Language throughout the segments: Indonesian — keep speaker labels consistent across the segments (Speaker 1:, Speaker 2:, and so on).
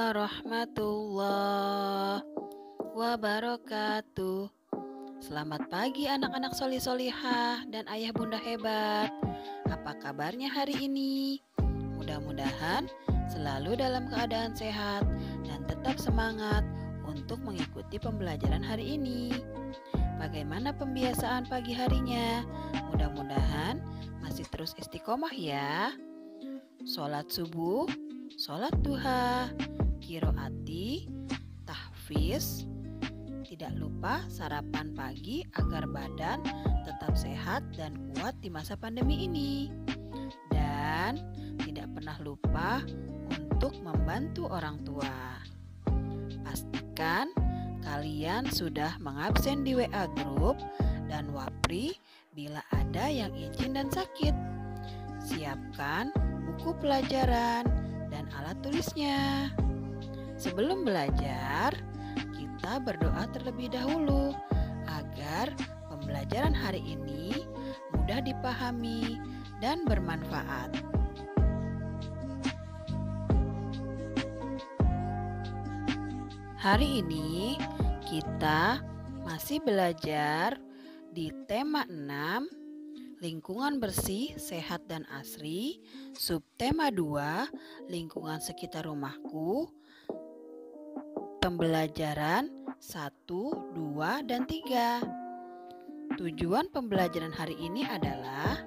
Speaker 1: warahmatullahi wabarakatuh. Selamat pagi anak-anak solih-solihah dan ayah bunda hebat. Apa kabarnya hari ini? Mudah-mudahan selalu dalam keadaan sehat dan tetap semangat untuk mengikuti pembelajaran hari ini. Bagaimana pembiasaan pagi harinya? Mudah-mudahan masih terus istiqomah ya. Sholat subuh, sholat duha, qiroati, tahfiz. Tidak lupa sarapan pagi agar badan tetap sehat dan kuat di masa pandemi ini. Dan tidak pernah lupa untuk membantu orang tua. Pastikan kalian sudah mengabsen di WA Group dan Wapri bila ada yang izin dan sakit. Siapkan buku pelajaran dan alat tulisnya. Sebelum belajar, kita berdoa terlebih dahulu agar pembelajaran hari ini mudah dipahami dan bermanfaat. Hari ini kita masih belajar di tema 6, lingkungan bersih, sehat dan asri. Subtema 2, lingkungan sekitar rumahku. Pembelajaran 1, 2, dan 3. Tujuan pembelajaran hari ini adalah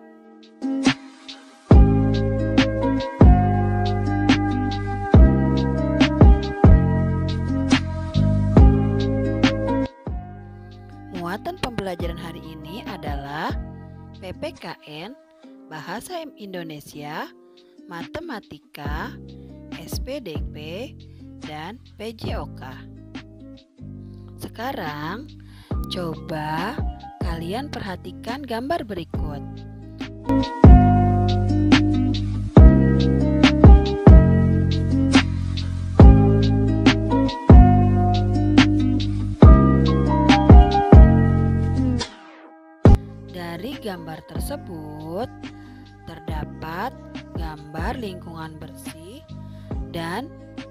Speaker 1: muatan pembelajaran hari ini adalah PPKN, Bahasa Indonesia, Matematika, SPDP, dan PJOK. Sekarang, coba kalian perhatikan gambar berikut. Dari gambar tersebut terdapat gambar lingkungan bersih dan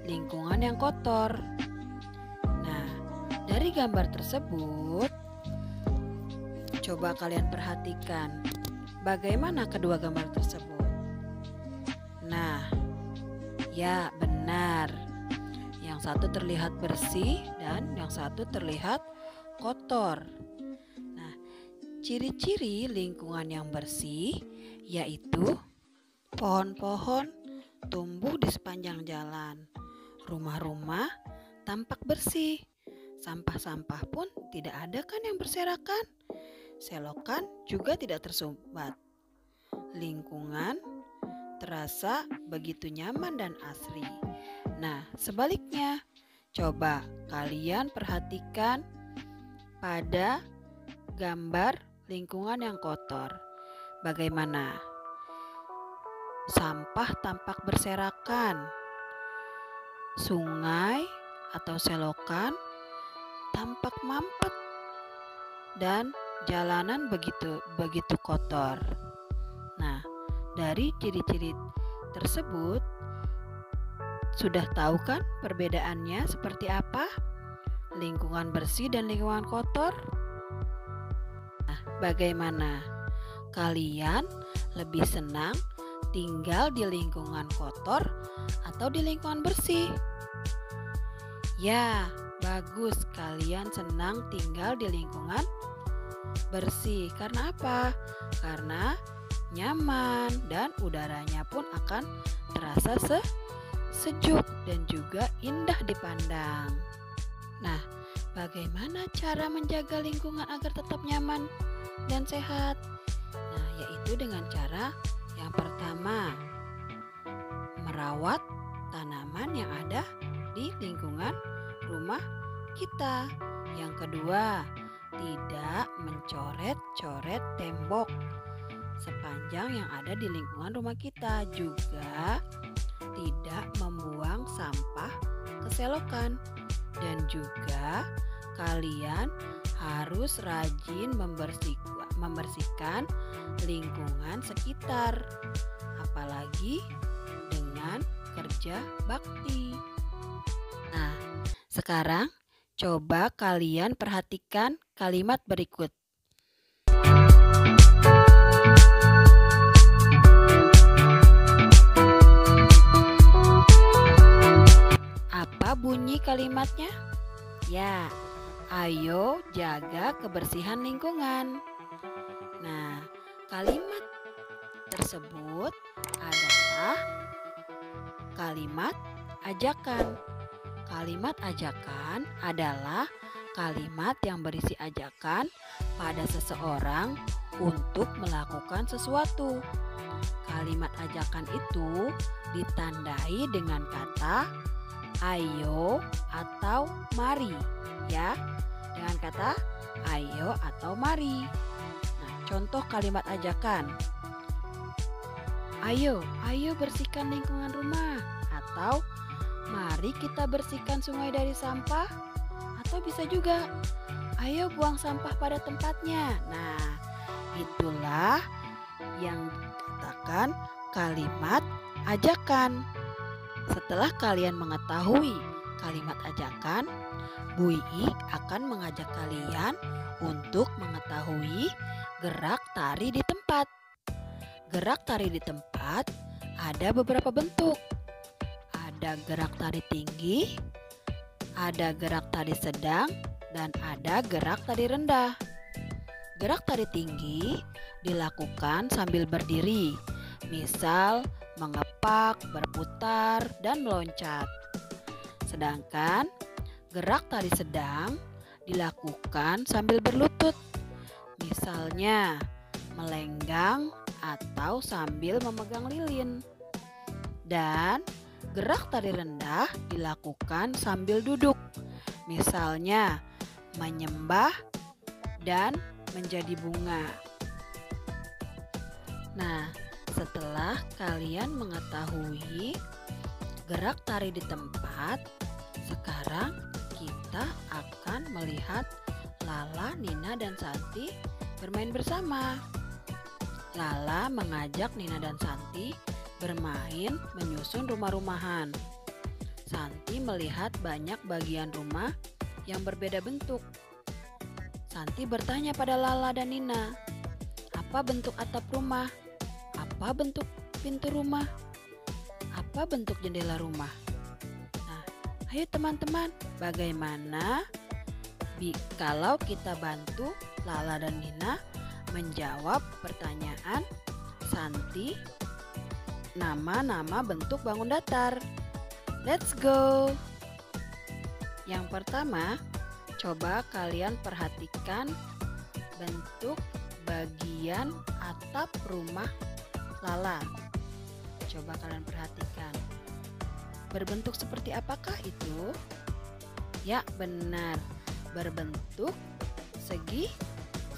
Speaker 1: lingkungan yang kotor. Nah, dari gambar tersebut coba kalian perhatikan bagaimana kedua gambar tersebut. Nah, ya benar. Yang satu terlihat bersih dan yang satu terlihat kotor. Ciri-ciri lingkungan yang bersih yaitu pohon-pohon tumbuh di sepanjang jalan, rumah-rumah tampak bersih, sampah-sampah pun tidak ada kan yang berserakan, selokan juga tidak tersumbat. Lingkungan terasa begitu nyaman dan asri. Nah, sebaliknya, coba kalian perhatikan pada gambar lingkungan yang kotor. Bagaimana? Sampah tampak berserakan. Sungai atau selokan tampak mampet. Dan jalanan begitu kotor. Nah, dari ciri-ciri tersebut sudah tahu kan perbedaannya seperti apa? Lingkungan bersih dan lingkungan kotor. Bagaimana? Kalian lebih senang tinggal di lingkungan kotor atau di lingkungan bersih? Ya, bagus kalian senang tinggal di lingkungan bersih. Karena apa? Karena nyaman dan udaranya pun akan terasa sejuk dan juga indah dipandang. Nah, bagaimana cara menjaga lingkungan agar tetap nyaman dan sehat? Nah, yaitu dengan cara yang pertama, merawat tanaman yang ada di lingkungan rumah kita. Yang kedua, tidak mencoret-coret tembok sepanjang yang ada di lingkungan rumah kita. Juga tidak membuang sampah ke selokan. Dan juga kalian harus rajin membersihkan lingkungan sekitar, apalagi dengan kerja bakti. Sekarang, coba kalian perhatikan kalimat berikut. Apa bunyi kalimatnya? Ya, ayo jaga kebersihan lingkungan. Nah, kalimat tersebut adalah kalimat ajakan. Kalimat ajakan adalah kalimat yang berisi ajakan pada seseorang untuk melakukan sesuatu. Kalimat ajakan itu ditandai dengan kata ayo atau mari, ya. Dengan kata ayo atau mari. Nah, contoh kalimat ajakan. Ayo bersihkan lingkungan rumah, atau mari kita bersihkan sungai dari sampah, atau bisa juga ayo buang sampah pada tempatnya. Nah, itulah yang dikatakan kalimat ajakan. Setelah kalian mengetahui kalimat ajakan, Bu Ii akan mengajak kalian untuk mengetahui gerak tari di tempat. Gerak tari di tempat ada beberapa bentuk. Ada gerak tari tinggi, ada gerak tari sedang, dan ada gerak tari rendah. Gerak tari tinggi dilakukan sambil berdiri, misal mengepak, berputar, dan meloncat. Sedangkan gerak tari sedang dilakukan sambil berlutut, misalnya melenggang atau sambil memegang lilin. Dan gerak tari rendah dilakukan sambil duduk, misalnya menyembah dan menjadi bunga. Nah, setelah kalian mengetahui gerak tari di tempat, sekarang kita akan melihat Lala, Nina, dan Santi bermain bersama. Lala mengajak Nina dan Santi bermain menyusun rumah-rumahan. Santi melihat banyak bagian rumah yang berbeda bentuk. Santi bertanya pada Lala dan Nina, apa bentuk atap rumah? Apa bentuk pintu rumah? Apa bentuk jendela rumah? Nah, ayo teman-teman, bagaimana kalau kita bantu Lala dan Nina menjawab pertanyaan Santi nama-nama bentuk bangun datar? Let's go! Yang pertama, coba kalian perhatikan bentuk bagian atap rumah Lala. Coba kalian perhatikan. Berbentuk seperti apakah itu? Ya, benar. Berbentuk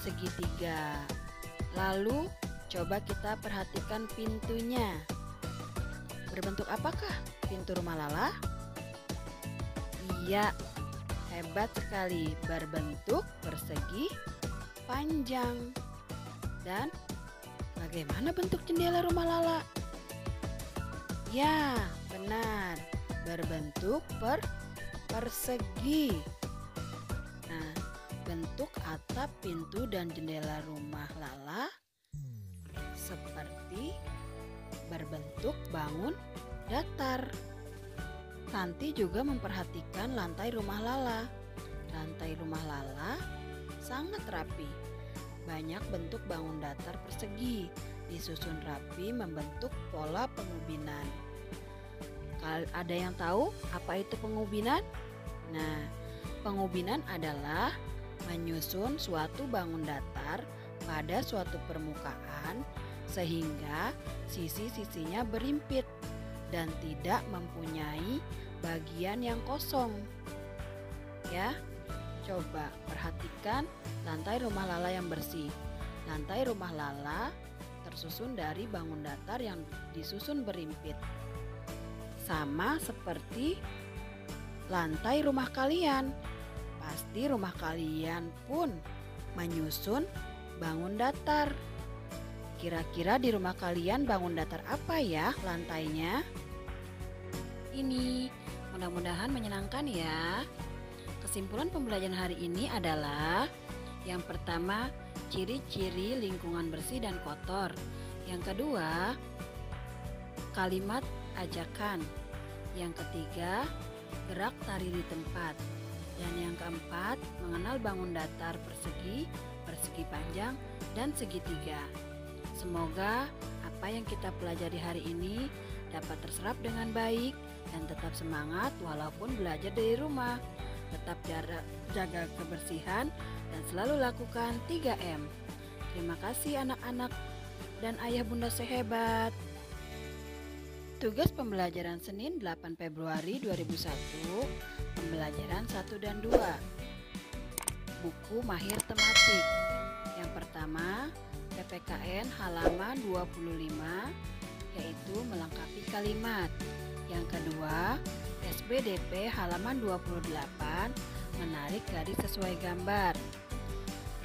Speaker 1: segitiga. Lalu coba kita perhatikan pintunya. Berbentuk apakah pintu rumah Lala? Iya, hebat sekali. Berbentuk persegi panjang. Dan bagaimana bentuk jendela rumah Lala? Ya, benar. Berbentuk persegi. Nah, bentuk atap, pintu, dan jendela rumah Lala seperti berbentuk bangun datar. Santi juga memperhatikan lantai rumah Lala. Lantai rumah Lala sangat rapi. Banyak bentuk bangun datar persegi, disusun rapi membentuk pola pengubinan. Ada yang tahu apa itu pengubinan? Nah, pengubinan adalah menyusun suatu bangun datar pada suatu permukaan sehingga sisi-sisinya berimpit dan tidak mempunyai bagian yang kosong. Ya, coba perhatikan lantai rumah Lala yang bersih. Lantai rumah Lala tersusun dari bangun datar yang disusun berimpit. Sama seperti lantai rumah kalian. Pasti rumah kalian pun menyusun bangun datar. Kira-kira di rumah kalian bangun datar apa ya lantainya? Ini Mudah-mudahan menyenangkan ya. Kesimpulan pembelajaran hari ini adalah yang pertama, ciri-ciri lingkungan bersih dan kotor. Yang kedua, kalimat ajakan. Yang ketiga, gerak tari di tempat. Dan yang keempat, mengenal bangun datar persegi, persegi panjang, dan segitiga. Semoga apa yang kita pelajari hari ini dapat terserap dengan baik dan tetap semangat walaupun belajar dari rumah. Tetap jaga kebersihan dan selalu lakukan 3M. Terima kasih anak-anak dan ayah bunda sehebat. Tugas pembelajaran Senin 8 Februari 2001, pembelajaran 1 dan 2. Buku mahir tematik. Yang pertama, PPKN halaman 25, yaitu melengkapi kalimat. Yang kedua, SBDP halaman 28, menarik garis sesuai gambar.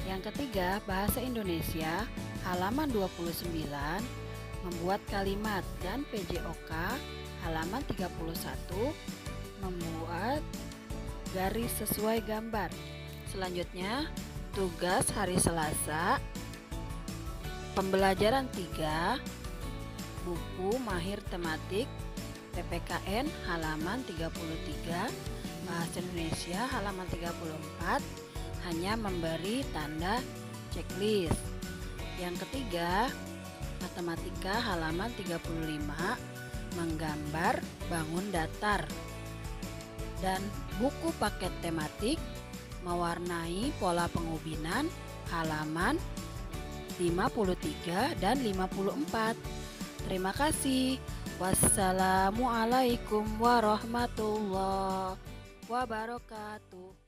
Speaker 1: Yang ketiga, Bahasa Indonesia halaman 29, membuat kalimat. Dan PJOK halaman 31, membuat garis sesuai gambar. Selanjutnya, tugas hari Selasa, pembelajaran 3, buku mahir tematik, PPKN halaman 33, Bahasa Indonesia halaman 34, hanya memberi tanda checklist. Yang ketiga, matematika halaman 35, menggambar bangun datar. Dan buku paket tematik, mewarnai pola pengubinan, halaman 53 dan 54. Terima kasih. Wassalamualaikum warahmatullahi wabarakatuh.